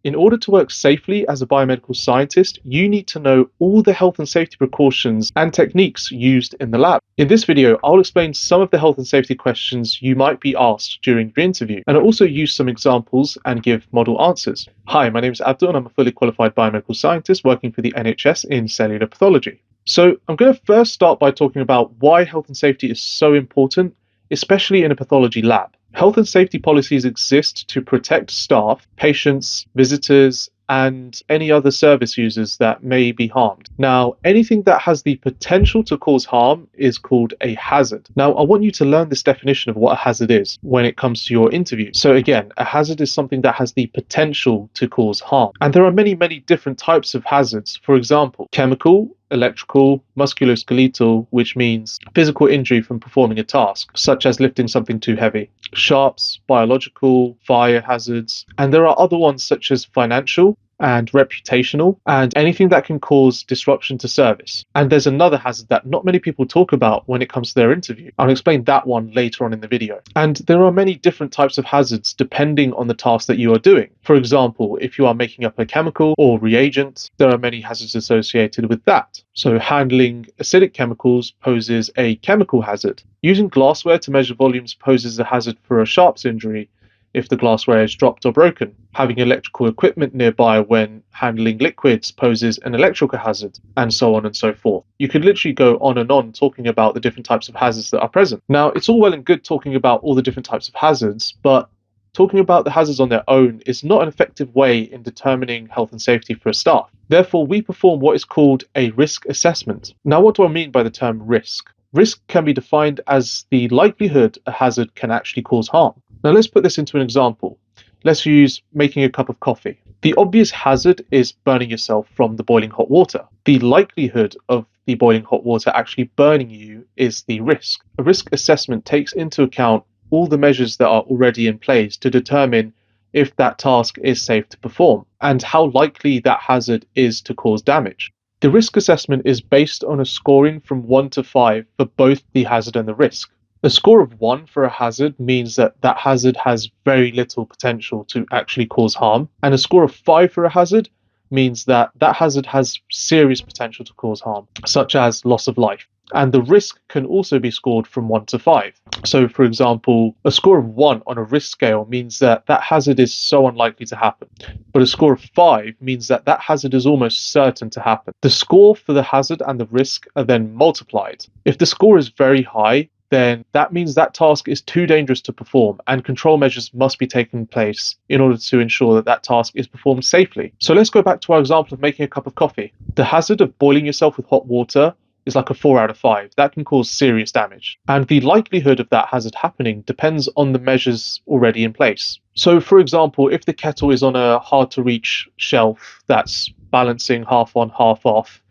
In order to work safely as a biomedical scientist, you need to know all the health and safety precautions and techniques used in the lab. In this video, I'll explain some of the health and safety questions you might be asked during your interview, and I'll also use some examples and give model answers. Hi, my name is Abdul, and I'm a fully qualified biomedical scientist working for the NHS in cellular pathology. So I'm going to first start by talking about why health and safety is so important, especially in a pathology lab. Health and safety policies exist to protect staff, patients, visitors, and any other service users that may be harmed. Now, anything that has the potential to cause harm is called a hazard. Now, I want you to learn this definition of what a hazard is when it comes to your interview. So again, a hazard is something that has the potential to cause harm. And there are many, many different types of hazards. For example, chemical, electrical, musculoskeletal, which means physical injury from performing a task, such as lifting something too heavy, sharps, biological, fire hazards, and there are other ones such as financial and reputational, and anything that can cause disruption to service. And there's another hazard that not many people talk about when it comes to their interview. I'll explain that one later on in the video. And there are many different types of hazards depending on the task that you are doing. For example, if you are making up a chemical or reagent, there are many hazards associated with that. So handling acidic chemicals poses a chemical hazard. Using glassware to measure volumes poses a hazard for a sharps injury if the glassware is dropped or broken. Having electrical equipment nearby when handling liquids poses an electrical hazard, and so on and so forth. You could literally go on and on talking about the different types of hazards that are present. Now, it's all well and good talking about all the different types of hazards, but talking about the hazards on their own is not an effective way in determining health and safety for a staff. Therefore, we perform what is called a risk assessment. Now, what do I mean by the term risk? Risk can be defined as the likelihood a hazard can actually cause harm. Now let's put this into an example. Let's use making a cup of coffee. The obvious hazard is burning yourself from the boiling hot water. The likelihood of the boiling hot water actually burning you is the risk. A risk assessment takes into account all the measures that are already in place to determine if that task is safe to perform and how likely that hazard is to cause damage. The risk assessment is based on a scoring from 1 to 5 for both the hazard and the risk. A score of 1 for a hazard means that that hazard has very little potential to actually cause harm, and a score of 5 for a hazard means that that hazard has serious potential to cause harm, such as loss of life. And the risk can also be scored from 1 to 5. So, for example, a score of 1 on a risk scale means that that hazard is so unlikely to happen. But a score of 5 means that that hazard is almost certain to happen. The score for the hazard and the risk are then multiplied. If the score is very high, then that means that task is too dangerous to perform and control measures must be taken place in order to ensure that that task is performed safely. So let's go back to our example of making a cup of coffee. The hazard of boiling yourself with hot water is like a 4 out of 5. That can cause serious damage. And the likelihood of that hazard happening depends on the measures already in place. So for example, if the kettle is on a hard to reach shelf that's balancing half on, half off,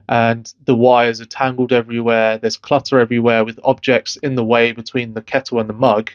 and the wires are tangled everywhere, there's clutter everywhere with objects in the way between the kettle and the mug,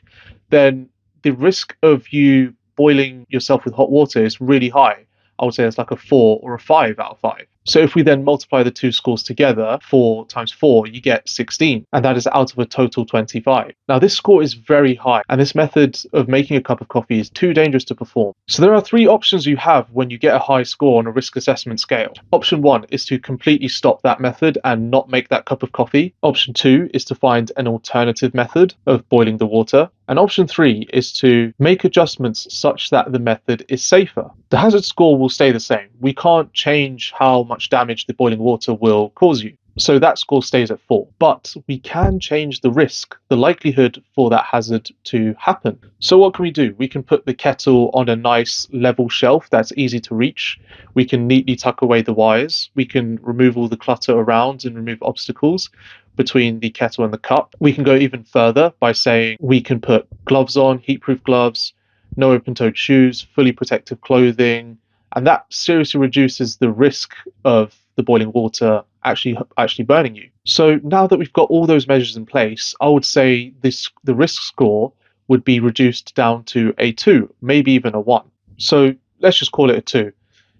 then the risk of you boiling yourself with hot water is really high. I would say it's like a 4 or a 5 out of 5. So if we then multiply the two scores together, 4 times 4, you get 16, and that is out of a total 25. Now this score is very high, and this method of making a cup of coffee is too dangerous to perform. So there are 3 options you have when you get a high score on a risk assessment scale. Option 1 is to completely stop that method and not make that cup of coffee. Option 2 is to find an alternative method of boiling the water. And option 3 is to make adjustments such that the method is safer. The hazard score will stay the same. We can't change how much damage the boiling water will cause you. So that score stays at 4. But we can change the risk, the likelihood for that hazard to happen. So what can we do? We can put the kettle on a nice level shelf that's easy to reach. We can neatly tuck away the wires. We can remove all the clutter around and remove obstacles between the kettle and the cup. We can go even further by saying we can put gloves on, heat-proof gloves, no open-toed shoes, fully protective clothing, and that seriously reduces the risk of the boiling water actually burning you. So now that we've got all those measures in place, I would say the risk score would be reduced down to a 2, maybe even a 1. So let's just call it a 2.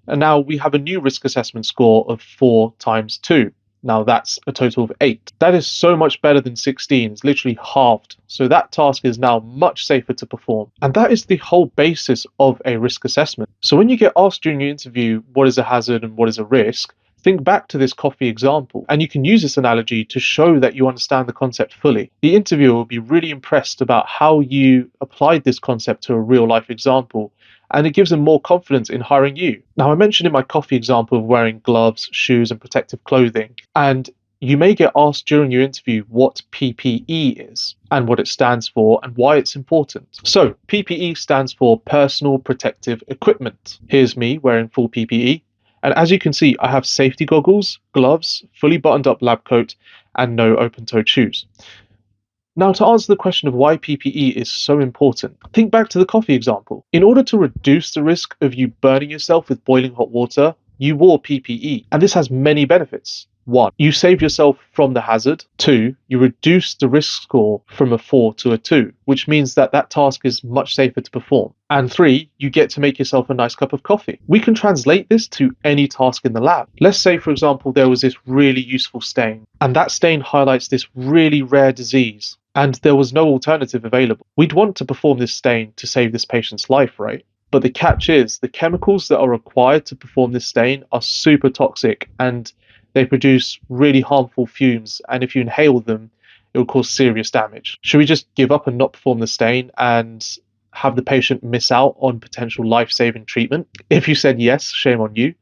And now we have a new risk assessment score of 4 times 2. Now that's a total of 8. That is so much better than 16. It's literally halved. So that task is now much safer to perform. And that is the whole basis of a risk assessment. So when you get asked during your interview, what is a hazard and what is a risk? Think back to this coffee example, and you can use this analogy to show that you understand the concept fully. The interviewer will be really impressed about how you applied this concept to a real life example, and it gives them more confidence in hiring you. Now, I mentioned in my coffee example of wearing gloves, shoes, and protective clothing, and you may get asked during your interview what PPE is and what it stands for and why it's important. So, PPE stands for Personal Protective Equipment. Here's me wearing full PPE. And as you can see, I have safety goggles, gloves, fully buttoned up lab coat, and no open-toed shoes. Now, to answer the question of why PPE is so important, think back to the coffee example. In order to reduce the risk of you burning yourself with boiling hot water, you wore PPE, and this has many benefits. 1. You save yourself from the hazard. 2. You reduce the risk score from a 4 to a 2, which means that that task is much safer to perform. And 3. You get to make yourself a nice cup of coffee. We can translate this to any task in the lab. Let's say, for example, there was this really useful stain, and that stain highlights this really rare disease, and there was no alternative available. We'd want to perform this stain to save this patient's life, right? But the catch is, the chemicals that are required to perform this stain are super toxic, and they produce really harmful fumes, and if you inhale them, it will cause serious damage. Should we just give up and not perform the stain and have the patient miss out on potential life-saving treatment? If you said yes, shame on you.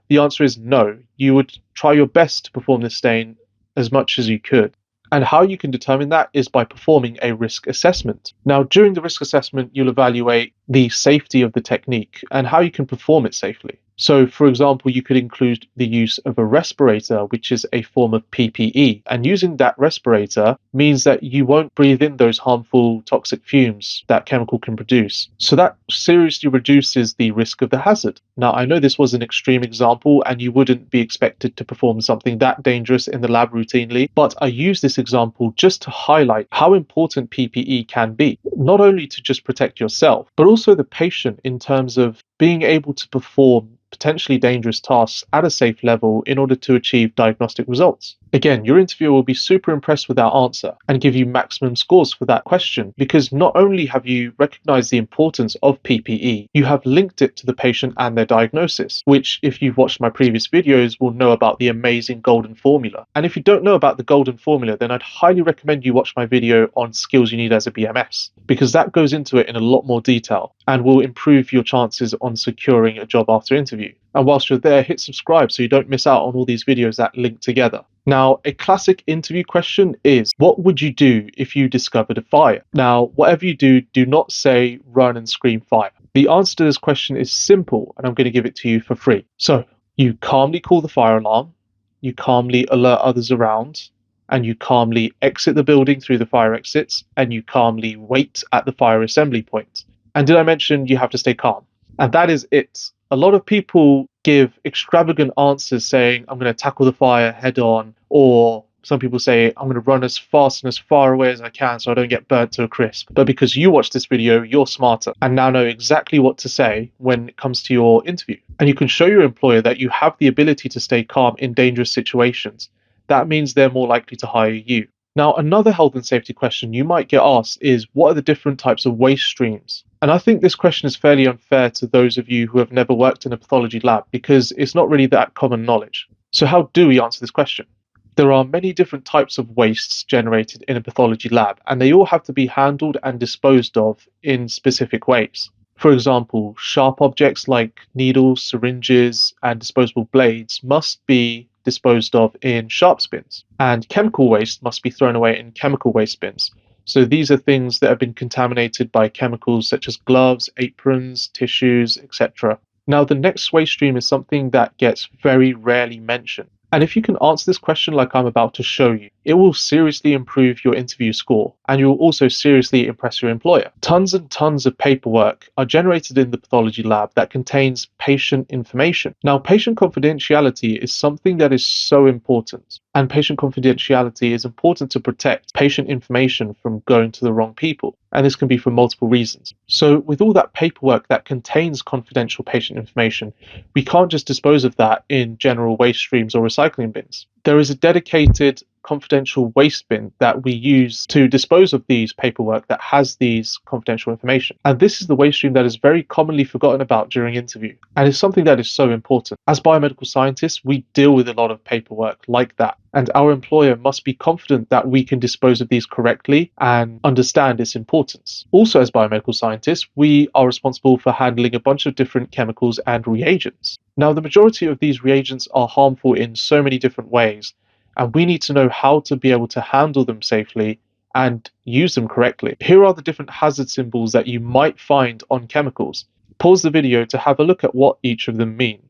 The answer is no. You would try your best to perform the stain as much as you could. And how you can determine that is by performing a risk assessment. Now, during the risk assessment, you'll evaluate the safety of the technique and how you can perform it safely. So, for example, you could include the use of a respirator, which is a form of PPE. And using that respirator means that you won't breathe in those harmful toxic fumes that chemical can produce. So that seriously reduces the risk of the hazard. Now, I know this was an extreme example and you wouldn't be expected to perform something that dangerous in the lab routinely, but I use this example just to highlight how important PPE can be, not only to just protect yourself, but also the patient in terms of being able to perform potentially dangerous tasks at a safe level in order to achieve diagnostic results. Again, your interviewer will be super impressed with that answer and give you maximum scores for that question, because not only have you recognized the importance of PPE, you have linked it to the patient and their diagnosis, which, if you've watched my previous videos, will know about the amazing golden formula. And if you don't know about the golden formula, then I'd highly recommend you watch my video on skills you need as a BMS, because that goes into it in a lot more detail and will improve your chances on securing a job after interview. And whilst you're there, hit subscribe so you don't miss out on all these videos that link together. Now, a classic interview question is, what would you do if you discovered a fire? Now, whatever you do, do not say run and scream fire. The answer to this question is simple, and I'm going to give it to you for free. So, you calmly call the fire alarm, you calmly alert others around, and you calmly exit the building through the fire exits, and you calmly wait at the fire assembly point. And did I mention you have to stay calm? And that is it. A lot of people give extravagant answers saying, I'm going to tackle the fire head on, or some people say, I'm going to run as fast and as far away as I can so I don't get burnt to a crisp. But because you watched this video, you're smarter and now know exactly what to say when it comes to your interview. And you can show your employer that you have the ability to stay calm in dangerous situations. That means they're more likely to hire you. Now, another health and safety question you might get asked is, what are the different types of waste streams? And I think this question is fairly unfair to those of you who have never worked in a pathology lab, because it's not really that common knowledge. So how do we answer this question? There are many different types of wastes generated in a pathology lab, and they all have to be handled and disposed of in specific ways. For example, sharp objects like needles, syringes, and disposable blades must be disposed of in sharps bins, and chemical waste must be thrown away in chemical waste bins. So these are things that have been contaminated by chemicals such as gloves, aprons, tissues, etc. Now, the next waste stream is something that gets very rarely mentioned. And if you can answer this question like I'm about to show you, it will seriously improve your interview score, and you will also seriously impress your employer. Tons and tons of paperwork are generated in the pathology lab that contains patient information. Now, patient confidentiality is something that is so important. And patient confidentiality is important to protect patient information from going to the wrong people. And this can be for multiple reasons. So with all that paperwork that contains confidential patient information, we can't just dispose of that in general waste streams or recycling bins. There is a dedicated confidential waste bin that we use to dispose of these paperwork that has these confidential information. And this is the waste stream that is very commonly forgotten about during interview. And it's something that is so important. As biomedical scientists, we deal with a lot of paperwork like that. And our employer must be confident that we can dispose of these correctly and understand its importance. Also, as biomedical scientists, we are responsible for handling a bunch of different chemicals and reagents. Now, the majority of these reagents are harmful in so many different ways, and we need to know how to be able to handle them safely and use them correctly. Here are the different hazard symbols that you might find on chemicals. Pause the video to have a look at what each of them mean.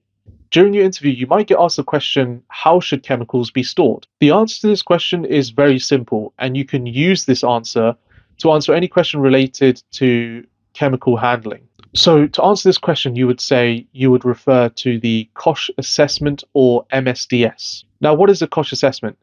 During your interview, you might get asked the question, how should chemicals be stored? The answer to this question is very simple, and you can use this answer to answer any question related to chemical handling. So to answer this question, you would refer to the Koch assessment or MSDS. Now, what is a Koch assessment?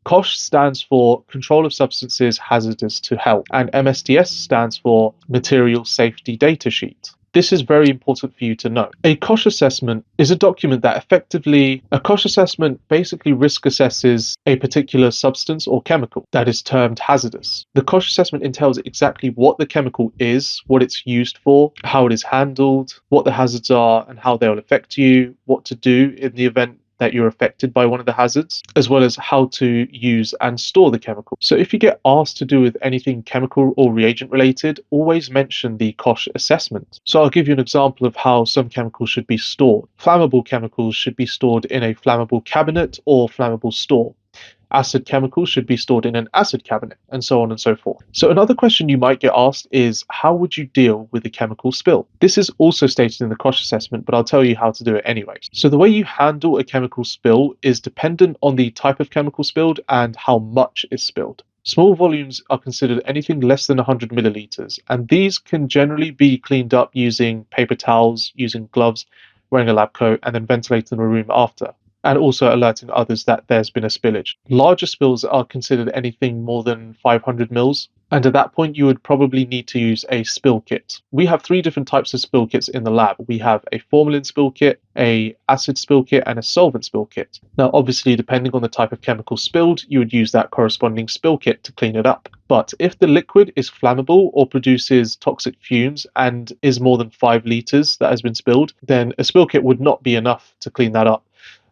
Koch stands for Control of Substances Hazardous to Health, and MSDS stands for Material Safety Data Sheet. This is very important for you to know. A Koch assessment is a document that a Koch assessment basically risk assesses a particular substance or chemical that is termed hazardous. The Koch assessment entails exactly what the chemical is, what it's used for, how it is handled, what the hazards are and how they will affect you, what to do in the event that you're affected by one of the hazards, as well as how to use and store the chemical. So if you get asked to do with anything chemical or reagent related, always mention the Koch assessment. So I'll give you an example of how some chemicals should be stored. Flammable chemicals should be stored in a flammable cabinet or flammable store. Acid chemicals should be stored in an acid cabinet, and so on and so forth. So another question you might get asked is, how would you deal with a chemical spill? This is also stated in the Koch assessment, but I'll tell you how to do it anyways. So the way you handle a chemical spill is dependent on the type of chemical spilled and how much is spilled. Small volumes are considered anything less than 100 milliliters, and these can generally be cleaned up using paper towels, using gloves, wearing a lab coat, and then ventilating the room after, and also alerting others that there's been a spillage. Larger spills are considered anything more than 500 mils, and at that point you would probably need to use a spill kit. We have 3 different types of spill kits in the lab. We have a formalin spill kit, a acid spill kit, and a solvent spill kit. Now obviously, depending on the type of chemical spilled, you would use that corresponding spill kit to clean it up. But if the liquid is flammable or produces toxic fumes and is more than 5 liters that has been spilled, then a spill kit would not be enough to clean that up.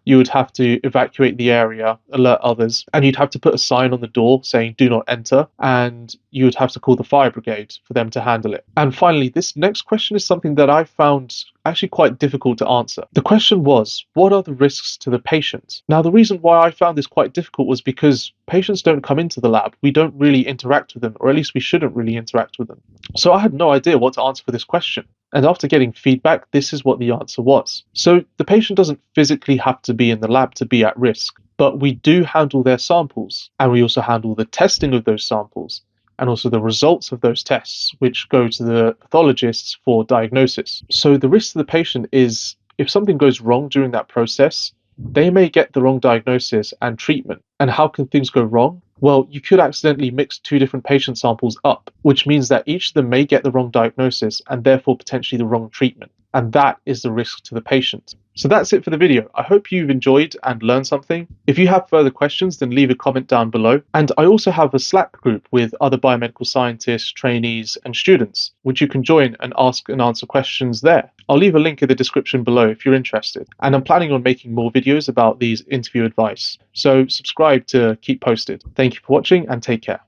You would have to evacuate the area, alert others, and you'd have to put a sign on the door saying do not enter, and you would have to call the fire brigade for them to handle it. And finally, this next question is something that I found actually quite difficult to answer. The question was, what are the risks to the patient? Now, the reason why I found this quite difficult was because patients don't come into the lab. We don't really interact with them, or at least we shouldn't really interact with them. So I had no idea what to answer for this question. And after getting feedback, this is what the answer was. So the patient doesn't physically have to be in the lab to be at risk, but we do handle their samples, and we also handle the testing of those samples, and also the results of those tests, which go to the pathologists for diagnosis. So the risk to the patient is, if something goes wrong during that process, they may get the wrong diagnosis and treatment. And how can things go wrong? Well, you could accidentally mix 2 different patient samples up, which means that each of them may get the wrong diagnosis and therefore potentially the wrong treatment. And that is the risk to the patient. So that's it for the video. I hope you've enjoyed and learned something. If you have further questions, then leave a comment down below. And I also have a Slack group with other biomedical scientists, trainees, and students, which you can join and ask and answer questions there. I'll leave a link in the description below if you're interested. And I'm planning on making more videos about these interview advice. So subscribe to keep posted. Thank you for watching and take care.